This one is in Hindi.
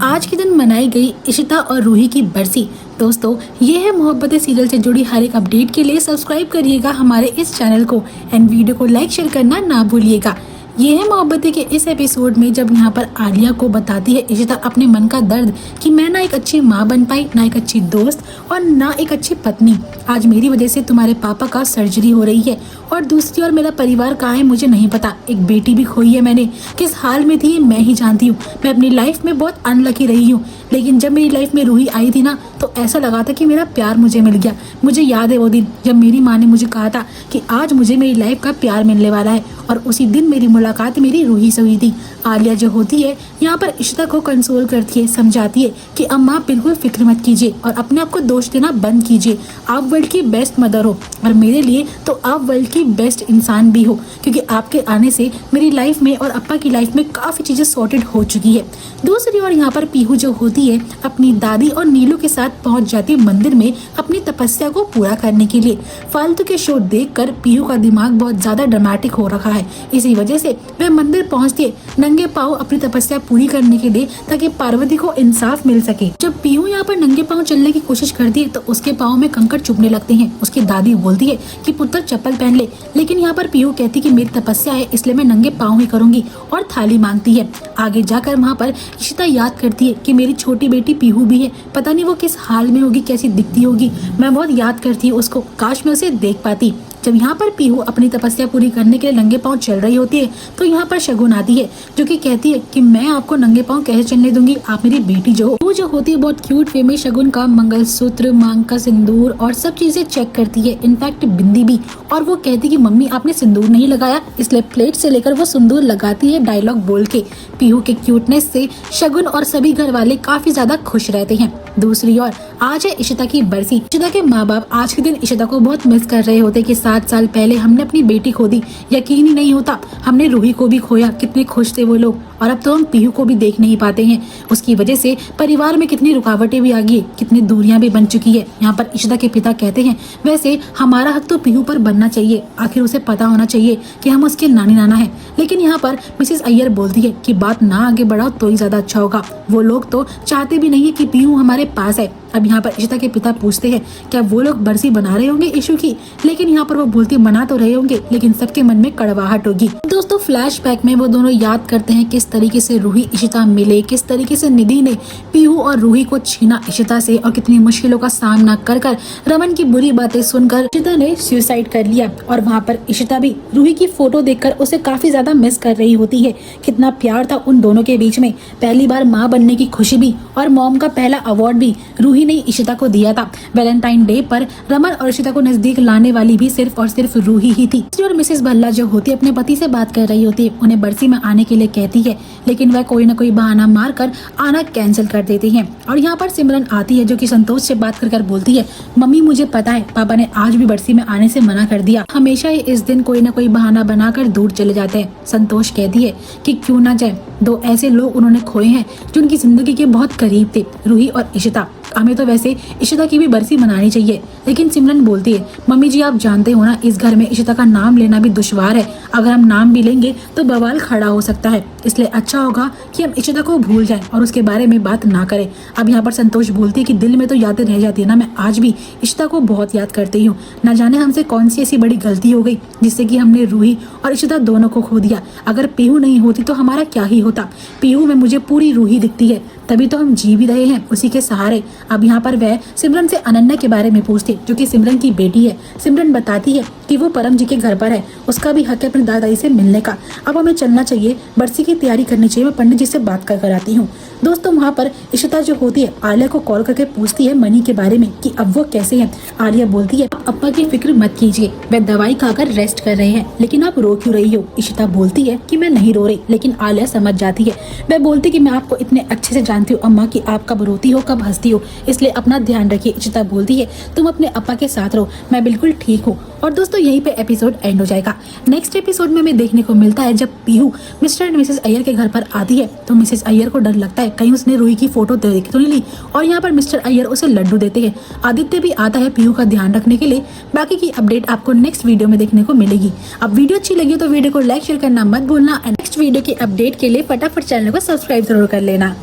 आज के दिन मनाई गई इशिता और रूही की बरसी। दोस्तों, ये है मोहब्बतें सीरियल से जुड़ी हर एक अपडेट के लिए सब्सक्राइब करिएगा हमारे इस चैनल को एंड वीडियो को लाइक शेयर करना ना भूलिएगा। ये है मोहब्बतें के इस एपिसोड में जब यहाँ पर आलिया को बताती है इशिता अपने मन का दर्द कि मैं ना एक अच्छी माँ बन पाई, ना एक अच्छी दोस्त और ना एक अच्छी पत्नी। आज मेरी वजह से तुम्हारे पापा का सर्जरी हो रही है और दूसरी ओर मेरा परिवार कहाँ है मुझे नहीं पता। एक बेटी भी खोई है मैंने, किस हाल में थी मैं ही जानती हूँ। मैं अपनी लाइफ में बहुत अनलकी रही हूँ, लेकिन जब मेरी लाइफ में रूही आई थी ना तो ऐसा लगा था कि मेरा प्यार मुझे मिल गया। मुझे याद है वो दिन जब मेरी माँ ने मुझे कहा था कि आज मुझे मेरी लाइफ का प्यार मिलने वाला है, और उसी दिन मेरी मुलाकात मेरी रूही से हुई थी। आलिया जो होती है यहाँ पर इशिता को कंसोल करती है, समझाती है कि अम्मा बिल्कुल फिक्र मत कीजिए और अपने आप को दोष देना बंद कीजिए। आप वर्ल्ड की बेस्ट मदर हो और मेरे लिए तो आप वर्ल्ड की बेस्ट इंसान भी हो, क्योंकि आपके आने से मेरी लाइफ में और अप्पा की लाइफ में काफ़ी चीज़ें सॉर्टेड हो चुकी है। दूसरी ओर यहाँ पर पीहू जो होती है अपनी दादी और नीलू के साथ पहुँच जाती है मंदिर में अपनी तपस्या को पूरा करने के लिए। फालतू के शो देखकर पीहू का दिमाग बहुत ज़्यादा ड्रामेटिक हो रखा है। इसी वजह से वह मंदिर पहुँचती है नंगे पाँव अपनी तपस्या पूरी करने के लिए, ताकि पार्वती को इंसाफ मिल सके। जब पीहू यहाँ पर नंगे पाँव चलने की कोशिश करती है तो उसके पाँव में कंकड़ चुभने लगते हैं। उसकी दादी बोलती है कि पुत्र चप्पल पहन ले, लेकिन यहाँ पर पीहू कहती कि मेरी तपस्या है इसलिए मैं नंगे पाँव ही करूंगी और थाली मांगती है। आगे जाकर वहाँ पर इशिता याद करती है कि मेरी छोटी बेटी पीहू भी है, पता नहीं वो किस हाल में होगी, कैसी दिखती होगी। मैं बहुत याद करती हूँ उसको, काश मैं उसे देख पाती। जब यहाँ पर पीहू अपनी तपस्या पूरी करने के लिए नंगे पाँव चल रही होती है तो यहाँ पर शगुन आती है जो कि कहती है कि मैं आपको नंगे पाँव कैसे चलने दूंगी, आप मेरी बेटी जो होती है बहुत क्यूट वे में शगुन का मंगलसूत्र, मांग का सिंदूर और सब चीजें चेक करती है, इनफैक्ट बिंदी भी। और वो कहती कि मम्मी आपने सिंदूर नहीं लगाया, इसलिए प्लेट से लेकर वो सिंदूर लगाती है डायलॉग बोल के। पीहू के क्यूटनेस से शगुन और सभी घर वाले काफी ज्यादा खुश रहते हैं। दूसरी ओर आज है इशिता की बरसी। इशिता के माँ बाप आज के दिन इशिता को बहुत मिस कर रहे होते कि 7 साल पहले हमने अपनी बेटी खो दी, यकीन ही नहीं होता हमने रूही को भी खोया, कितने खुश थे वो लोग। और अब तो हम पीहू को भी देख नहीं पाते हैं। उसकी वजह से परिवार में कितनी रुकावटें भी आ गई, कितनी दूरियां भी बन चुकी है। यहाँ पर इशिता के पिता कहते हैं वैसे हमारा हक तो पीहू पर बनना चाहिए, आखिर उसे पता होना चाहिए कि हम उसके नानी नाना है। लेकिन यहाँ पर मिसेस अय्यर बोलती है कि बात ना आगे बढ़ाओ तो ही ज्यादा अच्छा होगा, वो लोग तो चाहते भी नहीं है कि पीहू हमारे पास है। अब यहाँ पर इशिता के पिता पूछते हैं क्या वो लोग बरसी बना रहे होंगे इशू की, लेकिन यहाँ पर वो बोलती मना तो रहे होंगे लेकिन सबके मन में कड़वाहट होगी। दोस्तों, फ्लैशबैक में वो दोनों याद करते हैं किस तरीके से रूही इशिता मिले, किस तरीके से निधि ने पीहू और रूही को छीना इशिता से, और कितनी मुश्किलों का सामना कर कर रमन की बुरी बातें सुनकर इशिता ने सुसाइड कर लिया। और वहाँ पर इशिता भी रूही की फोटो देखकर उसे काफी ज्यादा मिस कर रही होती है। कितना प्यार था उन दोनों के बीच में, पहली बार माँ बनने की खुशी भी और मॉम का पहला अवार्ड भी रूही ने इशिता को दिया था। वैलेंटाइन डे पर रमन और इशिता को नजदीक लाने वाली भी सिर्फ और सिर्फ रूही ही थी। और मिसेस भल्ला जो होती है अपने पति से बात कर रही होती है, उन्हें बरसी में आने के लिए कहती है, लेकिन वह कोई न कोई बहाना मारकर आना कैंसिल कर देती हैं। और यहाँ पर सिमरन आती है जो कि संतोष से बात कर बोलती है मम्मी मुझे पता है पापा ने आज भी बरसी में आने से मना कर दिया, हमेशा ही इस दिन कोई न कोई बहाना बनाकर दूर चले जाते हैं। संतोष कहती है कि क्यों ना जाए, दो ऐसे लोग उन्होंने खोए हैं जो उनकी जिंदगी के बहुत करीब थे, रूही और इशिता। हमें तो वैसे इशिता की भी बरसी मनानी चाहिए, लेकिन सिमरन बोलती है मम्मी जी आप जानते हो ना इस घर में इशिता का नाम लेना भी दुश्वार है, अगर हम नाम भी लेंगे तो बवाल खड़ा हो सकता है, इसलिए अच्छा होगा कि हम इशिता को भूल जाएं और उसके बारे में बात ना करें। अब यहाँ पर संतोष बोलती है कि दिल में तो यादें रह जाती है ना, मैं आज भी इशिता को बहुत याद करती हूँ, न जाने हमसे कौन सी ऐसी बड़ी गलती हो गई जिससे कि हमने रूही और इशिता दोनों को खो दिया। अगर पीहू नहीं होती तो हमारा क्या ही होता। पीहू में मुझे पूरी रूही दिखती है, तभी तो हम जी भी रहे हैं उसी के सहारे। अब यहाँ पर वह सिमरन से अनन्या के बारे में पूछती जो कि सिमरन की बेटी है। सिमरन बताती है कि वो परम जी के घर पर है, उसका भी हक है अपनी दादाई से मिलने का। अब हमें चलना चाहिए, बरसी की तैयारी करनी चाहिए, मैं पंडित जी से बात कर आती हूँ। दोस्तों, वहाँ पर इशिता जो होती है आलिया को कॉल करके पूछती है मनी के बारे में कि अब वो कैसे हैं। आलिया बोलती है अप्पा की फिक्र मत कीजिए, वह दवाई खाकर रेस्ट कर रहे हैं, लेकिन आप रो क्यों रही हो। इशिता बोलती है कि मैं नहीं रो रही, लेकिन आलिया समझ जाती है। वह बोलती कि मैं आपको इतने अच्छे से जानती हूँ अम्मा कि आप कब रोती हो कब हंसती हो, इसलिए अपना ध्यान रखिए। इशिता बोलती है तुम अपने अप्पा के साथ रहो, मैं बिल्कुल ठीक हूँ। और दोस्तों यहीं पे एपिसोड एंड हो जाएगा। नेक्स्ट एपिसोड में हमें देखने को मिलता है जब Pihu mister and Mrs Iyer के घर पर आती है तो मिसेस अय्यर को डर लगता है कहीं उसने रूही की फोटो देखी तो नहीं ली, और यहाँ पर मिस्टर अय्यर उसे लड्डू देते हैं। आदित्य भी आता है पीहू का ध्यान रखने के लिए। बाकी की अपडेट आपको नेक्स्ट वीडियो में देखने को मिलेगी। अब वीडियो अच्छी लगी तो वीडियो को लाइक शेयर करना मत भूलना। नेक्स्ट वीडियो की अपडेट के लिए फटाफट चैनल को सब्सक्राइब जरूर कर लेना।